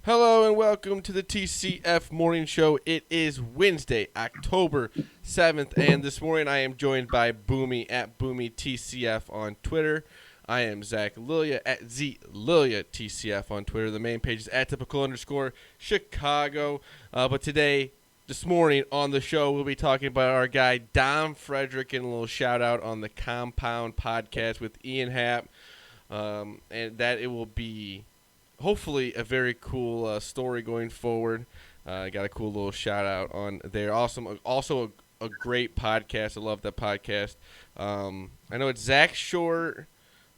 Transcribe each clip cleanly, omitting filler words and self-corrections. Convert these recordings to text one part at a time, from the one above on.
Hello and welcome to the TCF Morning Show. It is Wednesday, October 7th, and this morning I am joined by Boomy at Boomy TCF on Twitter. I am Zach Lilia at ZLiliaTCF on Twitter. The main page is at @typical_Chicago. But today, this morning on the show, we'll be talking about our guy DOM Frederic and a little shout out on the Compound podcast with Ian Happ. And that it will be hopefully a very cool story going forward. Got a cool little shout out on there. Also a great podcast. I love that podcast. I know it's Zach Short,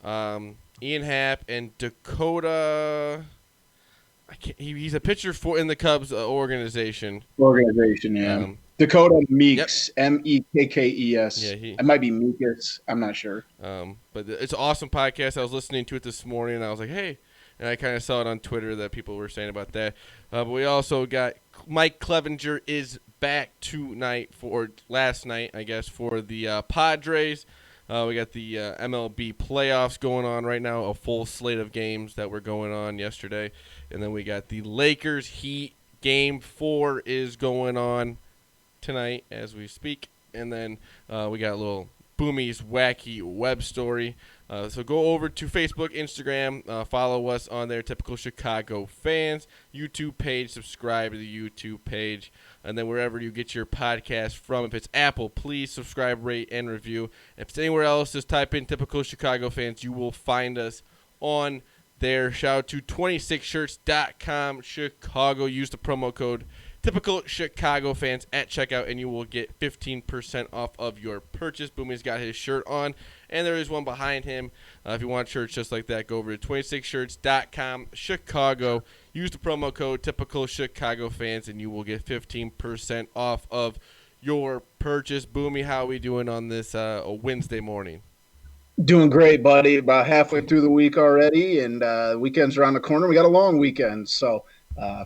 Ian Happ, and Dakota. He's a pitcher in the Cubs organization. Yeah. Dakota Meeks, Yep. Mekkes. Yeah, it might be Meekes. I'm not sure. But it's an awesome podcast. I was listening to it this morning, and I was like, hey. And I kind of saw it on Twitter that people were saying about that. But we also got Mike Clevinger is back last night, I guess, for the Padres. We got the MLB playoffs going on right now, a full slate of games that were going on yesterday. And then we got the Lakers Heat Game 4 is going on tonight as we speak. And then we got a little Boomy's Wacky Web Story. So go over to Facebook, Instagram, follow us on their Typical Chicago Fans YouTube page, subscribe to the YouTube page, and then wherever you get your podcast from. If it's Apple, please subscribe, rate, and review. If it's anywhere else, just type in Typical Chicago Fans. You will find us on there. Shout out to 26shirts.com Chicago. Use the promo code Typical Chicago Fans at checkout, and you will get 15% off of your purchase. Boomy's got his shirt on, and there is one behind him. If you want shirts just like that, go over to 26shirts.com Chicago. Use the promo code Typical Chicago Fans, and you will get 15% off of your purchase. Boomy, how are we doing on this Wednesday morning? Doing great, buddy. About halfway through the week already, and weekend's around the corner. We got a long weekend, so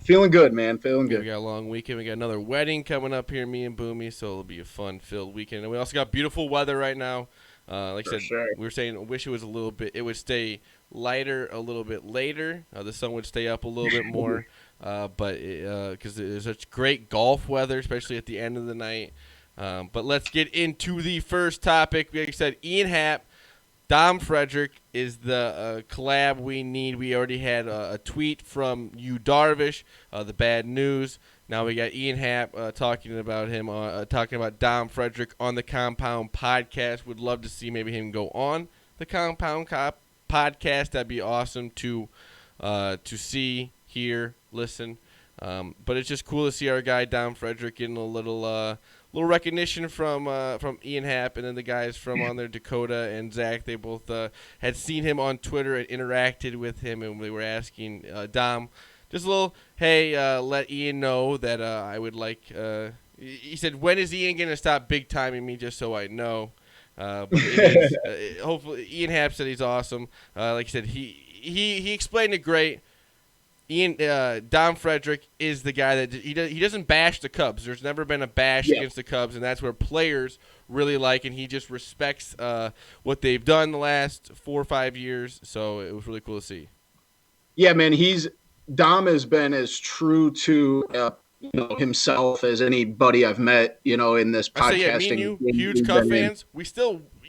feeling good, man. Feeling good. We got a long weekend. We got another wedding coming up here, me and Boomy, so it'll be a fun-filled weekend. And we also got beautiful weather right now. Like I said, sure. We were saying, I wish it was it would stay lighter a little bit later. The sun would stay up a little bit more, but because there's such great golf weather, especially at the end of the night. But let's get into the first topic. Like I said, Ian Happ, DOM Frederic is the collab we need. We already had a tweet from Yu Darvish, the bad news. Now we got Ian Happ talking about him, talking about DOM Frederic on the Compound podcast. Would love to see maybe him go on the Compound podcast. That'd be awesome to see, hear, listen. But it's just cool to see our guy DOM Frederic getting a little recognition from Ian Happ, and then the guys from on there, Dakota and Zach. They both had seen him on Twitter and interacted with him, and they were asking Dom just a little, hey, let Ian know that I would like. He said, when is Ian going to stop big timing me, just so I know? But it is, hopefully, Ian Happ said he's awesome. Like I said, he explained it great. DOM Frederic is the guy that he doesn't bash the Cubs. There's never been a bash against the Cubs, and that's where players really like, and he just respects what they've done the last 4 or 5 years. So it was really cool to see. Yeah, man, Dom has been as true to himself as anybody I've met, in this podcasting. I say, yeah, me and you, huge Cub fans,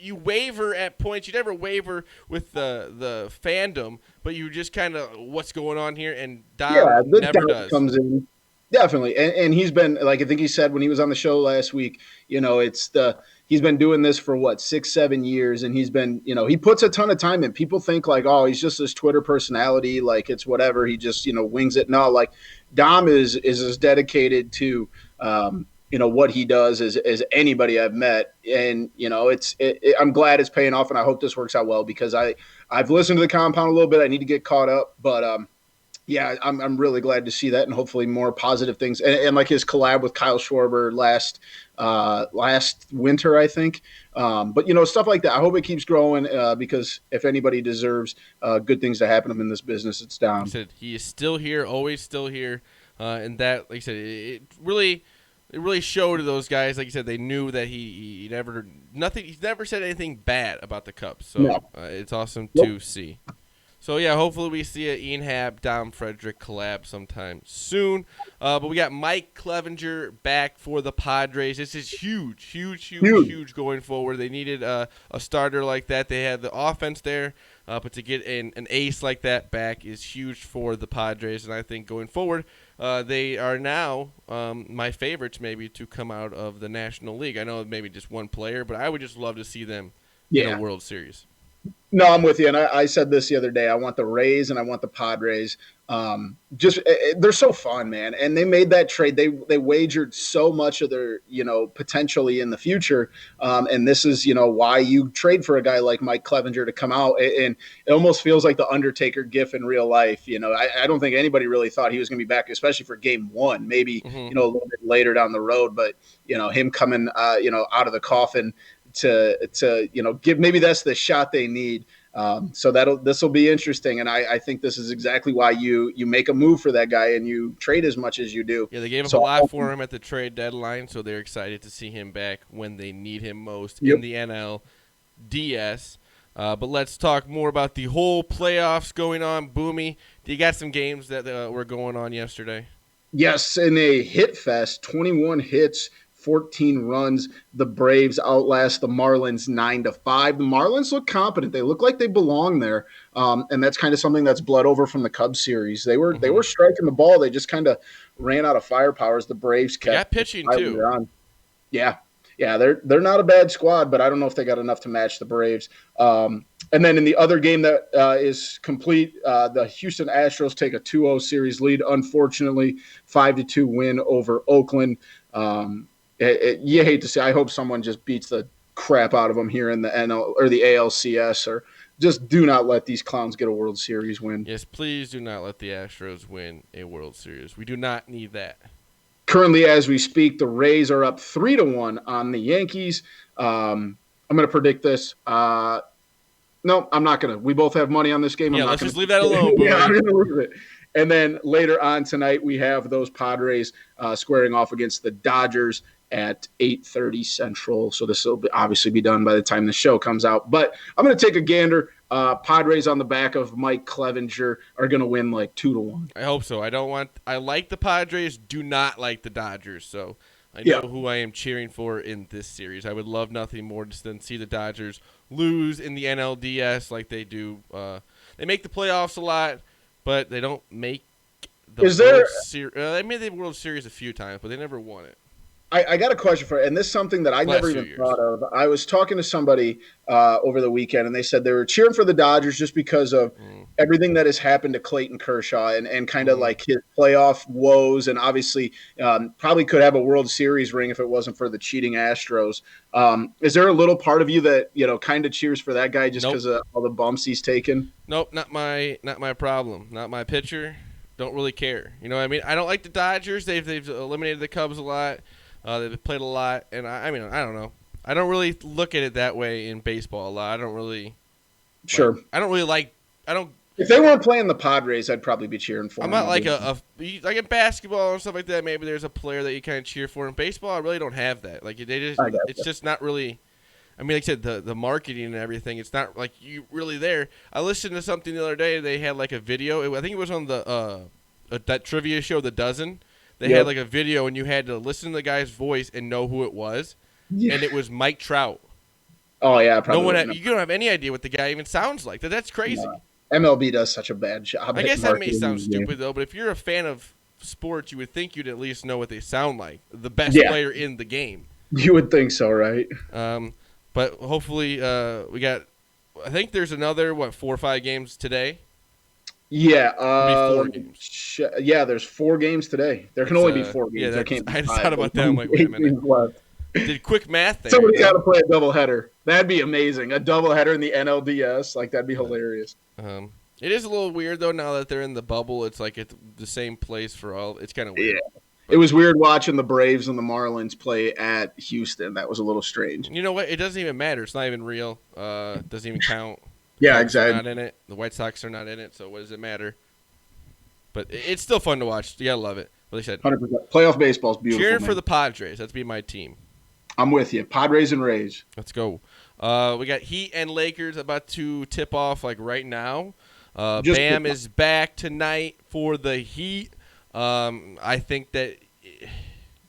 you waver at points. You never waver with the fandom, but you just kind of, what's going on here? And Dom never does. Comes in. Definitely. And he's been, like I think he said when he was on the show last week, he's been doing this for 6-7 years, and he's been, he puts a ton of time in. People think like, oh, he's just this Twitter personality, like it's whatever, he just, wings it. No, like Dom is as dedicated to what he does as anybody I've met. And, I'm glad it's paying off, and I hope this works out well, because I've listened to the Compound a little bit. I need to get caught up, but yeah, I'm really glad to see that, and hopefully more positive things. And like his collab with Kyle Schwarber last winter, I think. But stuff like that. I hope it keeps growing, because if anybody deserves good things to happen to him in this business, it's Dom. He said he is still here, always still here, and that, like I said, it really showed to those guys. Like you said, they knew that he's never said anything bad about the Cubs. So it's awesome to see. So, yeah, hopefully we see an Ian Happ, DOM Frederic collab sometime soon. But we got Mike Clevinger back for the Padres. This is huge going forward. They needed a starter like that. They had the offense there, but to get an ace like that back is huge for the Padres. And I think going forward, they are now my favorites maybe to come out of the National League. I know maybe just one player, but I would just love to see them in a World Series. No, I'm with you. And I said this the other day. I want the Rays and I want the Padres. They're so fun, man. And they made that trade. They wagered so much of their, potentially in the future. And this is, why you trade for a guy like Mike Clevinger to come out. And it almost feels like the Undertaker gif in real life. I don't think anybody really thought he was going to be back, especially for game one, maybe, a little bit later down the road. But, him coming, out of the coffin to give, maybe that's the shot they need. So this will be interesting, and I think this is exactly why you make a move for that guy and you trade as much as you do. Yeah, they gave up a lot for him at the trade deadline, so they're excited to see him back when they need him most in the NLDS. But let's talk more about the whole playoffs going on. Boomy, you got some games that were going on yesterday? Yes, in a hit fest, 21 hits. 14 runs. The Braves outlast the Marlins 9-5. The Marlins look competent. They look like they belong there, and that's kind of something that's bled over from the Cubs series. They were striking the ball. They just kind of ran out of firepower as the Braves kept. They got pitching too. Yeah, they're not a bad squad, but I don't know if they got enough to match the Braves. And then in the other game that is complete, the Houston Astros take a 2-0 series lead. Unfortunately, 5-2 win over Oakland. You hate to say. I hope someone just beats the crap out of them here in the NL or the ALCS, or just do not let these clowns get a World Series win. Yes, please do not let the Astros win a World Series. We do not need that. Currently, as we speak, the Rays are up 3-1 on the Yankees. I'm going to predict this. No, I'm not going to. We both have money on this game. Let's just leave that alone. I'm going to lose it. And then later on tonight, we have those Padres squaring off against the Dodgers at 8:30 Central. So this will obviously be done by the time the show comes out. But I'm going to take a gander. Padres on the back of Mike Clevinger are going to win like 2-1. I hope so. I like the Padres, do not like the Dodgers. So I know who I am cheering for in this series. I would love nothing more than see the Dodgers lose in the NLDS like they do. They make the playoffs a lot, but they don't make the World Series. They made the World Series a few times, but they never won it. I got a question for you, and this is something that I never even thought of. I was talking to somebody over the weekend, and they said they were cheering for the Dodgers just because of everything that has happened to Clayton Kershaw and kind of like his playoff woes, and obviously probably could have a World Series ring if it wasn't for the cheating Astros. Is there a little part of you that kind of cheers for that guy just because of all the bumps he's taken? Nope, not my problem. Not my pitcher. Don't really care. You know what I mean? I don't like the Dodgers. They've eliminated the Cubs a lot. They've played a lot, and I don't know. I don't really look at it that way in baseball a lot. I don't really. Sure. I don't really like. I don't. If they weren't playing the Padres, I'd probably be cheering for them. I'm not like like in basketball or stuff like that. Maybe there's a player that you kind of cheer for. In baseball, I really don't have that. Like it's just not really. I mean, like I said, the marketing and everything. It's not like you really there. I listened to something the other day. They had like a video. I think it was on the that trivia show, The Dozen. They had like a video, and you had to listen to the guy's voice and know who it was, and it was Mike Trout. Oh yeah, probably. You don't have any idea what the guy even sounds like. That's crazy. No. MLB does such a bad job. I guess that may sound stupid though, but if you're a fan of sports, you would think you'd at least know what they sound like. The best player in the game. You would think so, right? But hopefully, we got. I think there's another 4 or 5 games today. Yeah, 4 games. There's 4 games today. There can only be 4 games. Yeah, I just thought about that. I'm like, wait a minute. Did quick math there. Somebody got to play a doubleheader. That'd be amazing. A doubleheader in the NLDS, that'd be hilarious. It is a little weird though. Now that they're in the bubble, it's like it's the same place for all. It's kind of weird. Yeah. It was weird watching the Braves and the Marlins play at Houston. That was a little strange. You know what? It doesn't even matter. It's not even real. It doesn't even count. Yeah, exactly. Not in it. The White Sox are not in it, so what does it matter? But it's still fun to watch. You gotta love it. Like I said, 100%. Playoff baseball is beautiful. Cheering for the Padres. That's be my team. I'm with you. Padres and Rays. Let's go. We got Heat and Lakers about to tip off like right now. Just Bam is back tonight for the Heat. I think that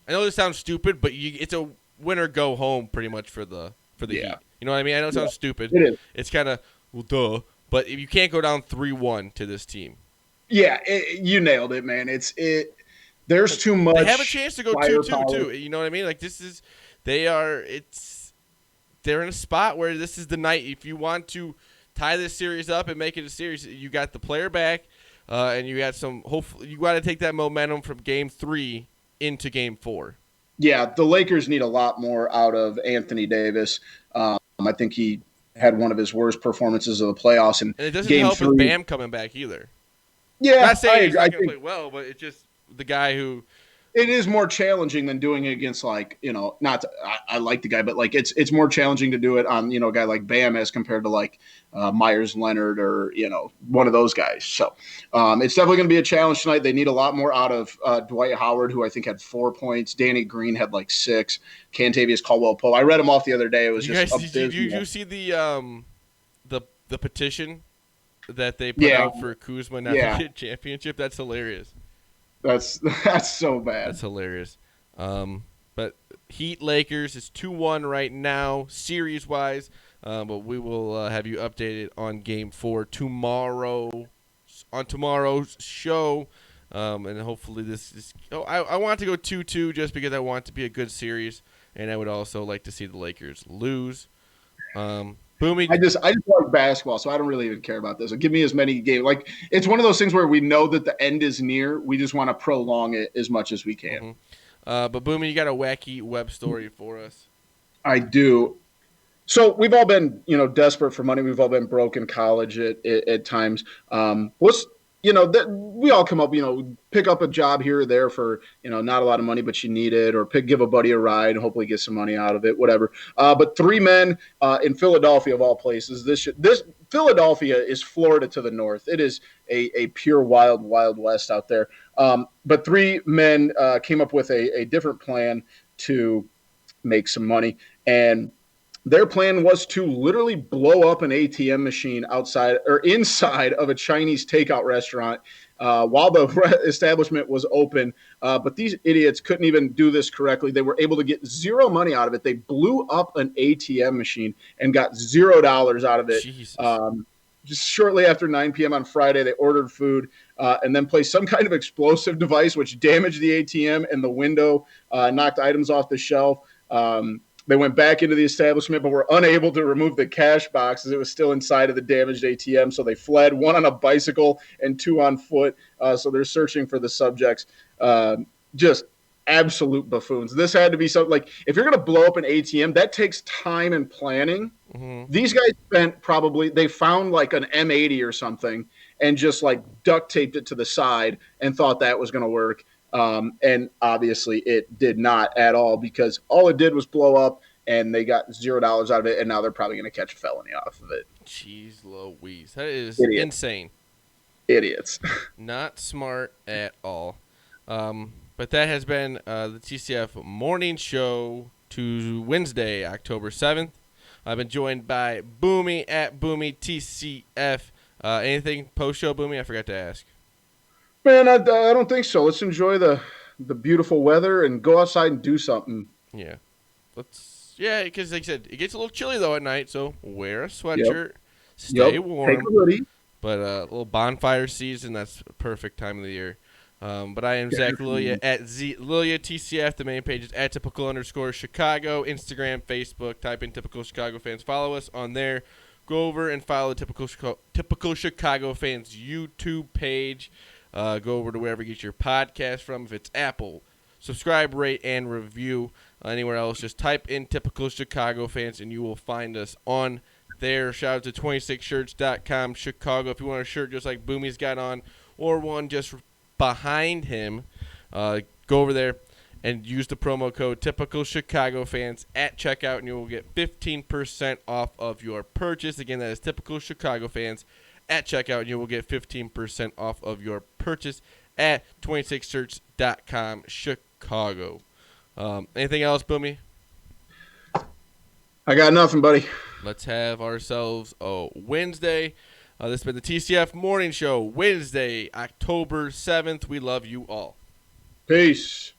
I know this sounds stupid, but it's a win or go home pretty much for the Heat. You know what I mean? I know it sounds stupid. It is. It's kind of well, duh. But if you can't go down 3-1 to this team, yeah, you nailed it, man. There's too much. They have a chance to go 2-2 too. You know what I mean? Like they're in a spot where this is the night. If you want to tie this series up and make it a series, you got the player back, and you got some. Hopefully, you got to take that momentum from Game 3 into Game 4. Yeah, the Lakers need a lot more out of Anthony Davis. I think he had one of his worst performances of the playoffs. And it doesn't Game help 3, with Bam coming back either. Yeah, not saying he's not going to play well, but it's just the guy who. It is more challenging than doing it against I like the guy, but it's more challenging to do it on a guy like Bam as compared to Myers Leonard or one of those guys. So it's definitely going to be a challenge tonight. They need a lot more out of Dwight Howard, who I think had 4 points. Danny Green had 6. Cantavius Caldwell-Pope. I read him off the other day. It was Did you see the petition that they put out for Kuzma not to get championship? That's hilarious. That's so bad. That's hilarious. But Heat Lakers is 2-1 right now, series wise. But we will have you updated on Game 4 tomorrow's show. And hopefully this I want to go 2-2 just because I want it to be a good series, and I would also like to see the Lakers lose. Boomy. I just like basketball, so I don't really even care about this. Give me as many games. It's one of those things where we know that the end is near. We just want to prolong it as much as we can. Mm-hmm. But Boomy, you got a wacky web story for us. I do. So we've all been, desperate for money. We've all been broke in college at times. We all come up, pick up a job here or there for, not a lot of money, but you need it, or give a buddy a ride and hopefully get some money out of it, whatever. But 3 men in Philadelphia, of all places, this Philadelphia is Florida to the north. It is a pure wild west out there. But 3 men came up with a different plan to make some money. And their plan was to literally blow up an ATM machine outside or inside of a Chinese takeout restaurant while the establishment was open. But these idiots couldn't even do this correctly. They were able to get zero money out of it. They blew up an ATM machine and got $0 out of it. Just shortly after 9 p.m. on Friday, they ordered food and then placed some kind of explosive device which damaged the ATM and the window, knocked items off the shelf. They went back into the establishment, but were unable to remove the cash box as it was still inside of the damaged ATM. So they fled, 1 on a bicycle and 2 on foot. So they're searching for the subjects. Just absolute buffoons. This had to be something if you're going to blow up an ATM, that takes time and planning. Mm-hmm. These guys they found an M80 or something and just duct taped it to the side and thought that was going to work. And obviously it did not at all, because all it did was blow up and they got $0 out of it. And now they're probably going to catch a felony off of it. Jeez Louise. That is insane. Idiots. Not smart at all. But that has been the TCF morning show to Wednesday, October 7th. I've been joined by Boomy at Boomy TCF. Anything post-show, Boomy? I forgot to ask. Man, I don't think so. Let's enjoy the beautiful weather and go outside and do something. Yeah. Because like I said, it gets a little chilly, though, at night, so wear a sweatshirt, stay warm. Take a hoodie. But a little bonfire season, that's a perfect time of the year. But I am Zach Lilia at Lilia TCF. The main page is at @typical_Chicago. Instagram, Facebook. Type in Typical Chicago Fans. Follow us on there. Go over and follow the Typical Chicago Fans YouTube page. Go over to wherever you get your podcast from. If it's Apple, subscribe, rate, and review. Anywhere else, just type in Typical Chicago Fans, and you will find us on there. Shout out to 26shirts.com Chicago. If you want a shirt just like Boomy's got on, or one just behind him, go over there and use the promo code Typical Chicago Fans at checkout, and you will get 15% off of your purchase. Again, that is Typical Chicago Fans at checkout, and you will get 15% off of your purchase at 26shirts.com Chicago. Anything else, Boomy? I got nothing, buddy. Let's have ourselves a Wednesday. This has been the TCF Morning Show, Wednesday, October 7th. We love you all. Peace.